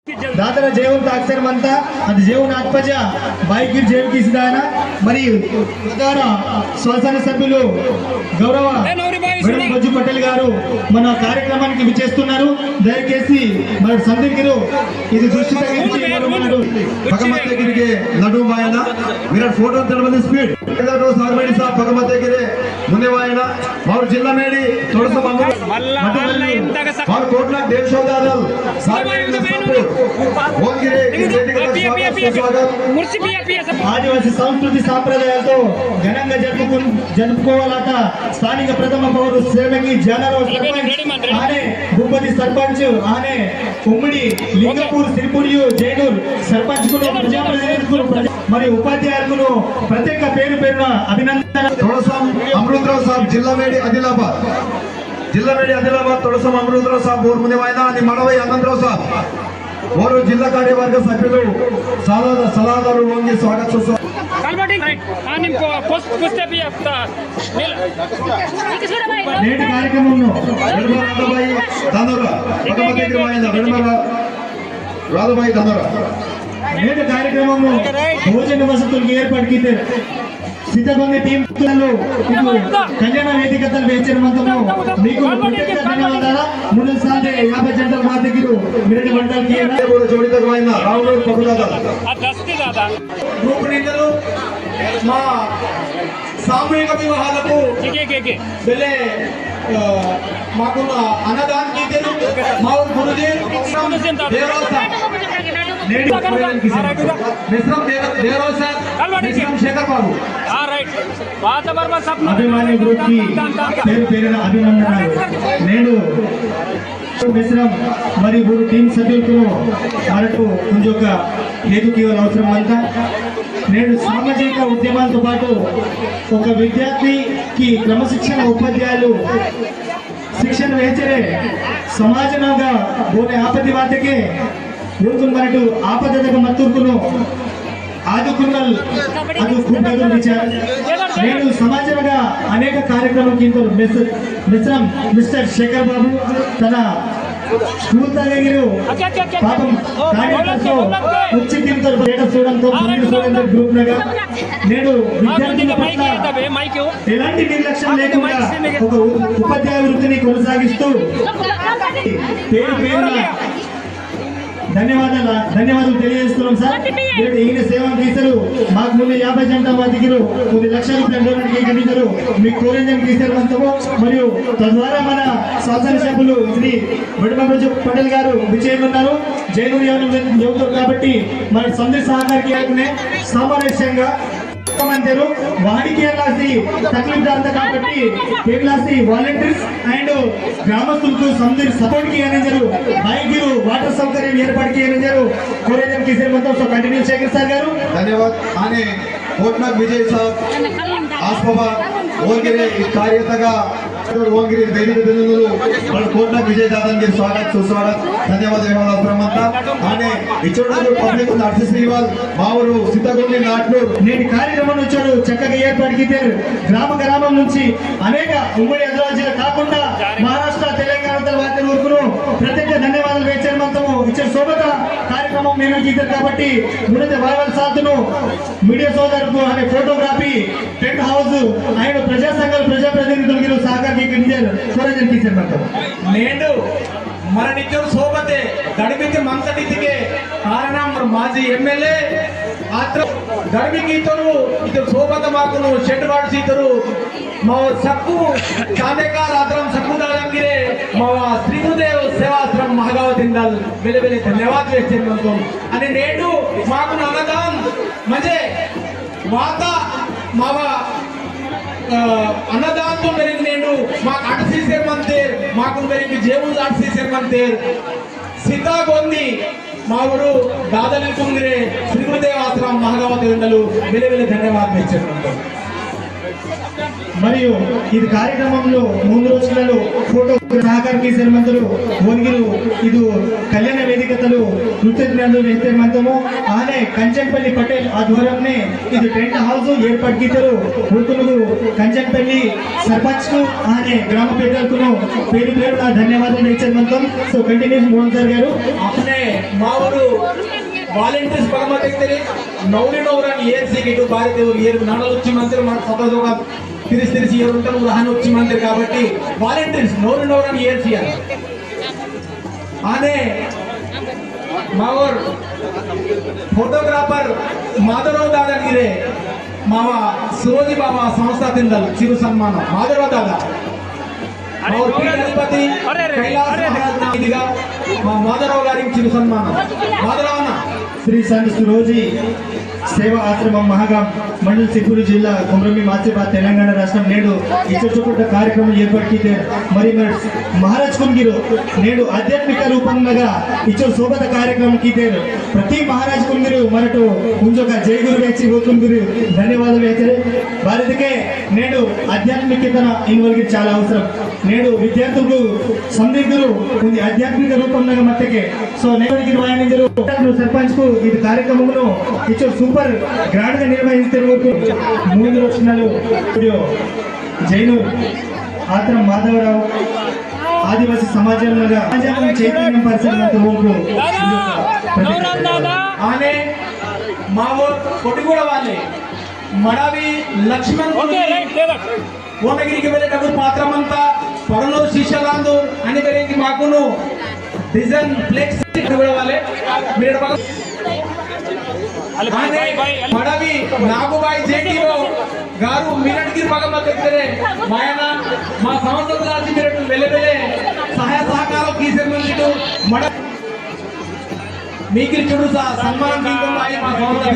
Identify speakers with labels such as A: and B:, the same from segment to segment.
A: दादर जेवण अक्षर म्हणता అది जेवण ఆత్మజ బైకి జేబు తీసిదానా మరియు ప్రధాన శాసన సభ్యులు గౌరవ బజ్జు పటేల్ గారు మన కార్యక్రమానికి విచ్చేస్తున్నారు. దయచేసి మన సందర్గిరు ఇది దృష్టి తగ్గించి
B: भगमतेगिरी नडू वायना विराट फोटो तेलबंदी स्पीड केदारो सारमेडी साहब भगमतेगिरी मुने वायना और जिल्ला मेडी थोड़ा सा और कोटला देवशोदादल सारमेडी
A: ఆదివాసీ సంస్కృతి సాంప్రదాయాలతో ఘనంగా జరుపుకోవాలట. స్థానిక ప్రథమ పౌరు సేవకి జనరల్ సర్పంచ్ ఆనే భూపతి సర్పంచ్ ఆనే ఉమ్మడి లింగపూర్ సిరిపుడియు జైనూర్ సర్పంచ్ కు ప్రజాప్రతినిధులకు మరియు ఉపాధ్యాయులకు ప్రత్యేక పేరు పేరున అభినందనలు.
B: अमृतराव साहब जिल्ला मेडी आदिलाबाद तोड़सम अमृतराव साहब और मुने वायना आणि मडवई आनंदराव साहब और जिल्ला कार्यवर्ग सभ्युలు సలహాదారు వంగి స్వాగత
A: నేటి కార్యక్రమంలో
B: రాధబాయి దందోరా
A: నేటి కార్యక్రమంలో భోజన వసతులకు ఏర్పాటుకి సిద్ధగొంది టీం కళ్యాణ వేదికతలు వేయించడంతో మీకు ప్రత్యేక ధన్యవాదాలు. ముందు సార్లు 50 జంటల మాదిగిరు మిరటి మండలికి
B: జోడితమైన రావులు
A: గ్రూప్ నిందలు మా సామూహిక వివాహాలకు వెళ్ళే మాకున్న అన్నదానికి మా గురుజీ శేఖర్ బాబు అభిమాని గ్రూప్ కి పేరు పేరున అభినందనలు. నేను మిశ్రం మరియు గురు టీం సభ్యులకు మనకు కొంచెం హేతుకి అవసరం అంతా. నేను సామాజిక ఉద్యమాలతో పాటు ఒక విద్యార్థికి క్రమశిక్షణ ఉపాధ్యాయులు ಶಿಕ್ಷಣ ವೇಚರೆ ಸಮಾಜನಾಗ ಬೋನೆ ಆಪತ್ತಿ ವಾತಕ್ಕೆ ಉಳ್ಕೊಂಡು ಮರಟು ಆಪದದಾಗ ಮತ್ತೂರ್ಕುನು ಆದುಕುನ್ನಲ್ ಅದು ಕೂಡದು ವಿಚಾರ. నేను సమాజంగా అనేక కార్యక్రమాలకి మిశ్రం మిస్టర్ శేఖర్ బాబు తన స్కూల్ తగిరు పాపం కార్యక్రమంతో ఉచ్చి టీంతో స్టేటస్ చూడంతో స్టూడెంట్ గ్రూప్ నగా నేను విద్యార్థుల పట్ల ఎలాంటి నిర్లక్ష్యం లేకుండా ఒక ఉపాధ్యాయ వృత్తిని కొనసాగిస్తూ పేరు పేరున ధన్యవాదాలు తెలియజేస్తున్నాం సార్. ఈయన సేవలు తీశారు. మాకు ముందు 50 జంట మా దగ్గర 10 లక్షల రూపాయలు గణించారు. మీకు కోరేజం తీశారు మరియు తద్వారా మన శాసనసభ్యులు శ్రీ బజ్జు పటేల్ గారు విజయమన్నారు జైనూర్ యువత కాబట్టి మన సంధి సహకారికి సామరస్యంగా మందిరు వాడికి వెళ్ళాల్సి తక్లీఫ్ అంతా కాబట్టి వెళ్ళాల్సి వాలంటీర్స్ అండ్ గ్రామస్తులకు సపోర్ట్ కి అనేజరు బైకిరు వాటర్ సౌకర్యం ఏర్పాటుకి అనేజరు కోరేజం కిసేర్ మొత్తం సో కంటిన్యూ శేఖర్ సార్ గారు
B: ధన్యవాదాలు. ఆనే కోట్నాగ్ విజయ్ సాబ్ ఆస్పబా ఓంగిరే ఈ కార్యతగా ఓంగిరి వేదిక దినులు కోట్నాగ్ విజయ్ దాదానికి స్వాగత్ సుస్వాగత్ ధన్యవాదాలు. ఆనే ఇచ్చోడు పబ్లిక్ నర్సి శ్రీవాల్ మా ఊరు సిద్ధగొండి నాట్నూరు
A: నేటి కార్యక్రమం వచ్చాడు చక్కగా ఏర్పాటుకి గ్రామం నుంచి అనేక ఉమ్మడి అదరాజ్యాలు కాకుండా మహారాష్ట్ర తెలంగాణ వాటి ఊరుకును ప్రత్యేక ధన్యవాదాలు వేచారు మొత్తము ఇచ్చిన శోభత కార్యక్రమం నేను గీతారు కాబట్టి ఉన్నత వైవల్ సాధును మీడియా సోదరుకు అనే ఫోటోగ్రఫీ టెంట్ హౌస్ ఆయన ప్రజా సంఘాల ప్రజాప్రతినిధులకు సహకారం కోరేజన్ మొత్తం
C: నేను మన నిత్యం శోభతే గడిపితే మంతటికే కారణం మాజీ ఎమ్మెల్యే ಆತ್ರ ಗರ್ಭಿಗೆ ಇದ್ದರು ಇದು ಸೋಬತ ಮಾಕುನು ಶೆಡ್ ಮಾಡಿಸಿದ್ದರು ಮಾವ ಸಕ್ಕು ಚಾಂದೇಕಾರ ಆದ್ರಂ ಸಕ್ಕುದಾಳಂಗಿರೆ ಮಾವ ಶ್ರೀಗುರುದೇವ ಸೇವಾಶ್ರಮ ಮಹಾಗಾವದಿಂದ ಬೆಲೆ ಬೆಲೆ ಧನ್ಯವಾದ ವ್ಯಕ್ತ आणि నేడు మాకు అన్నదానం म्हणजे మాతా మావ अन्नदान मेरे नेनु माक 8 मंदिर माकु मेरे जेवू 8 मंदिर सीतागोंदी मावरू दादली कुंगरे श्री गुरुदेव आश्रम महागावती बेले बेले धन्यवाद
A: మరియు ఇది కార్ಯಕ್ರಮంలో ముందు రోజులలో ఫోటో సహకార శ్ರೀಮಂತರು ಓನ್ಗಿರು ಇದು ಕಲ್ಯಾಣ ವೇದಿಕತಲು ಕೃತಜ್ಞರು ಶ್ರೀಮಂತము ಆನೆ ಕಂಚನಪಲ್ಲಿ ಪಟೇಲ್ ಆಧ್వర్యంనే ಇದು ಟೆಂಟ್ హౌస్ ఏర్పాటుకిద్దరు ఊరుకును కంచనపల్లి సర్పంచ్ కు ఆనే గ్రామ పెద్దలకు పేరు పేరున ధన్యవాదాలు ఇచ్చేమంతం సో కంటిన్యూస్ మోహన్ సార్ గారు
C: अपने मावरू वालंटियर्स पगमतेक्तरी नवरी नवरान ఏర్సికి ఇటు భారత ఏరు నాడలు వచ్చి మంత్రి మన సతజోగా తిరిసి ఉంటారు రహన్ వచ్చి మంత్రి కాబట్టి వాలంటీర్స్ నవరి నవరాన్ ఏర్సి आने मावर फोटोग्राफर माधवराव दादा गिरे मावा सुरोजी बाबा संस्था तिंदल चिरु सम्मान माधवराव दादा और पीठाधिपति कैलास महाराज नायिगा माधवराव गारी चिरु सम्मान माधवराव
A: శ్రీ సంత్ సురోజీ సేవా ఆశ్రమం మహాగాం మండల్ సిపూరు జిల్లా కుమ్రమి మాసిబాద్ తెలంగాణ రాష్ట్రం నేడు ఇచ్చచుకుంట కార్యక్రమం ఏర్పాటుకితే మరి మహారాజ్ కుంగిరు నేడు ఆధ్యాత్మిక రూపంగా ఇచ్చో శోభత కార్యక్రమం కీతేరు ప్రతి మహారాజ్ కుంగిరు మరటు ఉంజొక జై గురు వేచి కుంగిరు ధన్యవాదాలు వేచే భారతకే నేడు ఆధ్యాత్మికతన ఇన్వాల్వ్ చాలా అవసరం నేడు విద్యార్థులకు సందిగ్ధులు ఉంది ఆధ్యాత్మిక రూపంగా మట్టకే సో నేడు వాయనింజరు సర్పంచ్ కు ఇది కార్యక్రమమును ఇచ్చో సూపర్ గ్రాండ్ గా నిర్వహిస్తారు ముందు వచ్చినాలు జైను ఆత్రం మాధవరావు ఆదివాసీ సమాజంలో చైతన్యం పరిస్థితులంత
C: आने मावो कोटिगूడ वाले मडावी लक्ष्मण ఓనగిరికి వెళ్ళేటప్పుడు పాత్రమంతా పరలో శిష్యలాందు అని పెరిగి మాకును డిజైన్ ఫ్లెక్స్ కూడా వాళ్ళే మీరు మడవి నాగుబాయి జేటీఓ గారు మీరడిగిరి భగవత్ దగ్గరే మాయన మా సంస్థ రాసి మీరు వెళ్ళే సహాయ సహకారం తీసేమందిటు మడ మీకు చూడు సన్మానం తీసుకున్నాయి మా సంస్థ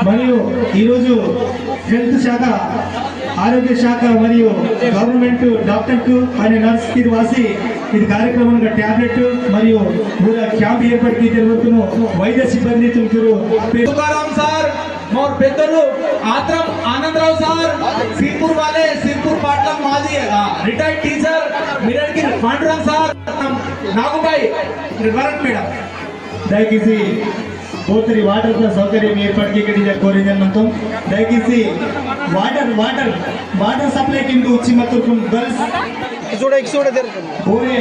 A: మరియు ఈరోజు హెల్త్ శాఖ ఆరోగ్య శాఖ మరియు గవర్నమెంట్ డాక్టర్ కు అనే నర్స్ కి వాసి ఇది కార్యక్రమంగా టాబ్లెట్ మరియు పూరా క్యాంప్ ఏర్పాటు జరుగుతున్న వైద్య సిబ్బంది
C: तुकाराम सर और పెద్దలు ఆత్రం ఆనందరావు సార్ సిర్పూర్ वाले సిర్పూర్ పాట్లం మాజీ రిటైర్డ్ టీచర్ మిరడ్కి పాండురంగ్ సార్ నాగుబాయి వరట్ మేడం
A: దయచేసి పోతరి వాటర్ సౌకర్యం ఏర్పాటుకి కోరిందంతో దయచేసి వాటర్ సప్లై కింద వచ్చి ಮತ್ತು గర్ల్స్ पूरे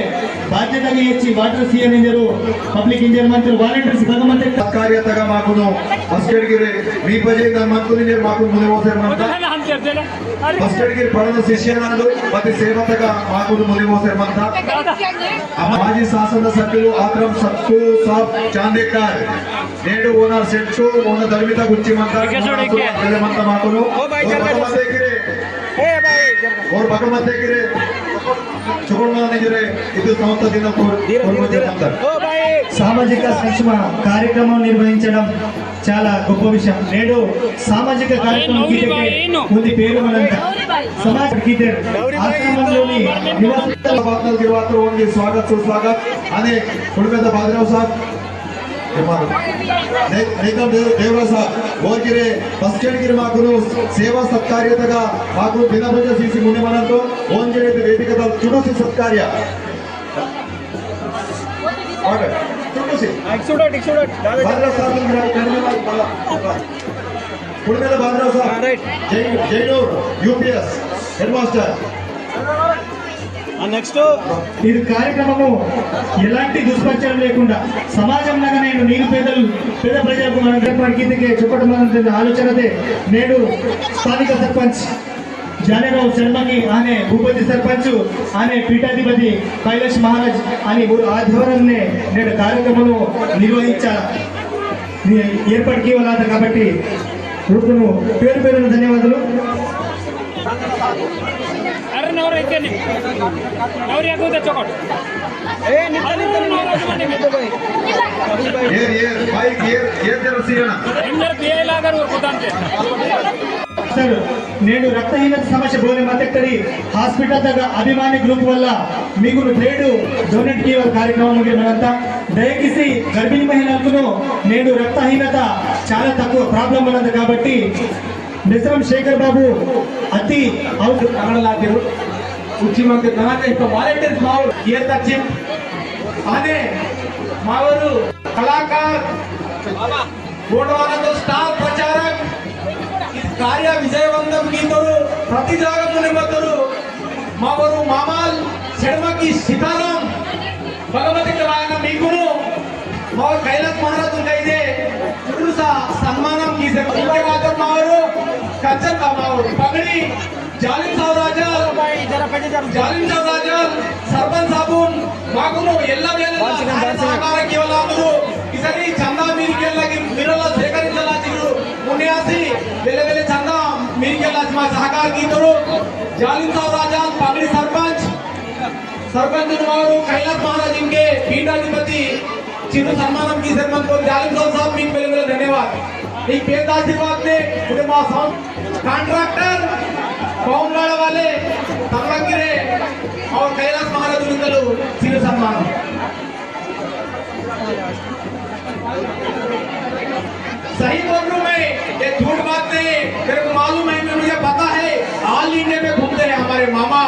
A: బాధ్యతగా ఇచ్చి వాటర్ సీఎం ఇంజరు పబ్లిక్ ఇంజర్ మంత్రి వాలంటీర్స్ భగమంత్రి
B: ಕಾರ್ಯತಗ ಮಾಕುನು ಮಸ್ಕಡ್ಗಿರಿ ಮೀ ಬಜೆಗ ಮಂತ್ರಿ ಮಾಕು ಮುಂದೆ ಹೋಸರ್ ಮಂತ ಮಸ್ಕಡ್ಗಿರಿ ಪಡದ ಶಿಷ್ಯನಾದು ಮತ್ತೆ ಸೇವತಗ ಮಾಕುನು ಮುಂದೆ ಹೋಸರ್ ಮಂತ ಮಾಜಿ ಶಾಸನ ಸಭ್యులు ఆత్రం సత్తు సాబ్ చాందేకర్ నేడు ఓనర్ సెట్టు ఓన ధర్మిత గుచ్చి మంత మంత మాకును और भगवत गिरे ಇದು సంస్థ దిన
A: సామాజిక సంక్షేమ కార్యక్రమం నిర్వహించడం చాలా గొప్ప విషయం నేడు సామాజిక కార్యక్రమం ఉంది పేరు మనంతా సమాజ ఆశ్రమంలోని
B: నివాసులకి స్వాగత్ సుస్వాగత్ అనే కుడిపెద్ద బాద్రావు సార్ ದೇವರ ಸಾಬ್ ಹೋಗಿರೆ ಫಸ್ಟ್ ಗಿರಿ ಮಾಕುನು ಸೇವಾ ಸತ್ಕಾರ್ಯದಾಗ ಮಾಕುನು ದಿನಭೋಜ ಸಿಸಿ ಮುಂದೆ ಮನಂತು ಓಂಜಿರೆ ವೇದಿಕದ ಚುಡುಸಿ ಸತ್ಕಾರ್ಯ ಚುಡುಸಿ ಬಾದ್ರಾವ್ ಸಾಬ್ ಕುಡಿಮೆದ Badrao Saab Jainoor UPS head master
A: next ఇది కార్యక్రమము ఎలాంటి దుష్పరిచయం లేకుండా సమాజంలో నేను పేద ప్రజలకు మనకి చెప్పడం ఆలోచనదే నేడు స్థానిక సర్పంచ్ జానేరావు శర్మకి ఆనే భూపతి సర్పంచ్ ఆనే పీఠాధిపతి కైలాష్ మహారాజ్ అని ఆధ్వర్యంలో నేడు కార్యక్రమము ఏర్పాటుకి వాళ్ళ కాబట్టి పేరు పేరున ధన్యవాదాలు ಸರ್ నేను రక్తహీనత సమస్య ಬೋಲೆ ಮತ್ತೆ హాస్పిటల్ దగ్గర అభిమాని గ్రూప్ వల్ల మీకు బ్లడ్ డొనేట్ చేయవ కార్యక్రమం మనంతా దయచేసి గర్భిణీ మహిళలకు నేడు రక్తహీనత చాలా తక్కువ ప్రాబ్లం ఉన్నది కాబట్టి मिश्रम शेखर बाबू अति
C: कमलनाथिರು ಮುಖ್ಯಮಂತ್ರಿ ಧನಾಕೇಶ್ ವಾಲಂಟಿಯರ್ಸ್ ಮಾವರು येत तचिम आने मावरू कलाकार गोडवाना स्टार प्रचारक कार्य विजयवंतम गीतरू प्रति जागम निमतरू मावरू मामाल शेडमकी सीताराम भगवती रायन मीकुनु मावर कैलास महाराज कईदे सा सम्मानम गीसे वादर मावरू कच्चन मावरू पगड़ी जालिम सावराजल सरपंच साबून मागुनु ಎಲ್ಲ ಸಹಕಾರ ಕೇವಲ ಅವರು ಇದರಿ ಚಂದಾ ಮೀರಿಕೆಲ್ಲಾಗಿ ಮಿರಲ ಸೇಕರಿಂಚಲಾಚಿರು ಮುನಿಯಾಸಿ ಬೇಲೆ ಬೇಲೆ ಚಂದಾ ಮೀರಿಕೆಲ್ಲಾಚಿ ಮಾ ಸಹಕಾರ ಗೀತರು ಜಾಲಿಂ ಸಾವರಾಜಲ್ ಪಗಡಿ सरपंच मावरू कैलास महाराज इनके पीठाधिपति चिन्ह सम्मानम की सरपंच को जालिम साहब మీకు बेले धन्यवाद ఈ పేద ఆశీర్వాद ने पूरे మా कॉन्ट्रैक्टर कौमलाड़ वाले तमलगिरे और कैलाश महाराज उनकलू चिन्ह सम्मान सही बोल रहा हूं मैं ये झूठ बात नहीं मेरे को मालूम है मुझे पता है ऑल इंडिया में घूमते हैं हमारे मामा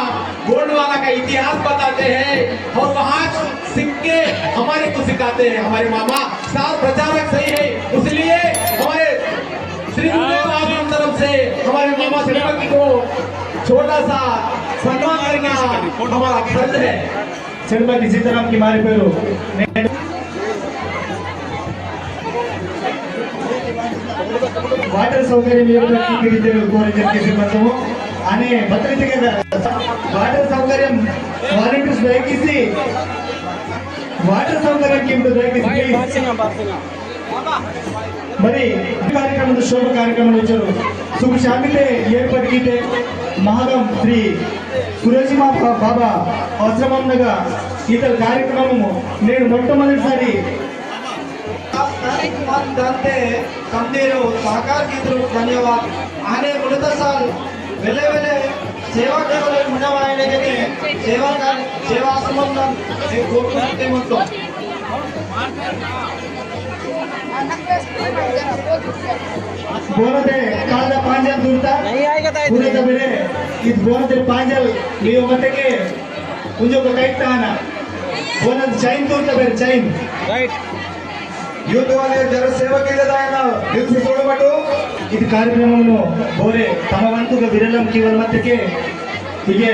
C: गोंडवाना का इतिहास बताते हैं और वहां सीख के हमारे को सिखाते हैं हमारे मामा स्टार प्रचारक सही है इसलिए हमारे श्री गुरुदेव आश्रम तरफ से हमारे मामा श्रीमती को छोटा सा सम्मान करना हमारा फर्ज है
A: श्रीमती सीताराम की मारी पेरू वाटर सौकर्यम कोरिजन आणि भद्रतेಗೆ वाटर सौकर्यम वालंटियर्स दयచేసి वाटर सौकर्यम కింద దయచేసి మరి కార్యక్రమం శోభ కార్యక్రమం వచ్చారు శుభ శాంతితే ఏర్పడితే మహాగం శ్రీ సురేషిమా బాబా ఆశ్రమంనగా ఇతర కార్యక్రమము నేను మొట్టమొదటిసారి
D: जानते कंदीरू सहकार गीतरू धन्यवाद आने मुड़ता साल वेले वेले सेवा केवल मुनवायने के सेवा आश्रमम एक गोटुते मुंतो
A: बोलते कालदा पांजल दूरता पूरे दबरे इस बोलते पांजल लियो मते के उंजो को टाइट ताना बोलत चैन दूरता बेर चैन
C: राइट
B: यूथ वाले जर सेवा केले जायना दिल से सोडबಟ್ಟು
A: ಇದು ಕಾರ್ಯಕ್ರಮವನ್ನು ಬೋರೆ ತಮ್ಮ ವಂತುಗ ವಿರಲಂ ಕಿವಲ್ ಮತ್ತಕ್ಕೆ ಹೀಗೆ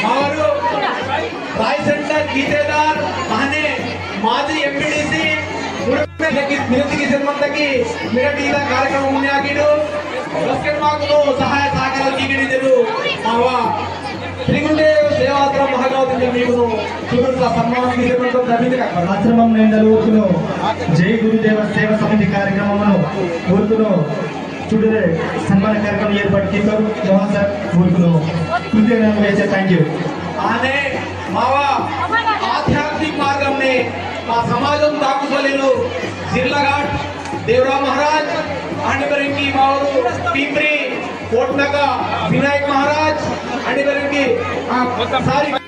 C: मावरू राय सेंटर गीतेदार आने माजी एमपीडीसी निरति की सम्मान की मेरठ इला कार्यक्रम मुन्ने आगिडू बास्केट मागुनु सहाय सहकार कीगिडिदೆರು मावा श्री गुरुदेव सेवाश्रम महागावती मीकुनु सुगुरुसा सम्मान की सम्मान दबिदिगा
A: ఆశ్రమం నిందలుతును జై గురుదేవ సేవ సమితి కార్యక్రమమును కోరుతును చూడరే సన్మాన కార్యక్రమం ఏర్పాటుకితో మోహన్ సార్ కోరుతును కృతజ్ఞతలు వేసే థాంక్యూ
C: आने मावा आध्यात्मिक मार्गम ने మా సమాజం దాకుసలేను జిర్లఘాట్ దేవరాం మహారాజ్ అండిబెరంకి మావరు పీంప్రి కోట్నక వినాయక్ మహారాజ్ అండిబెరంకి సారీ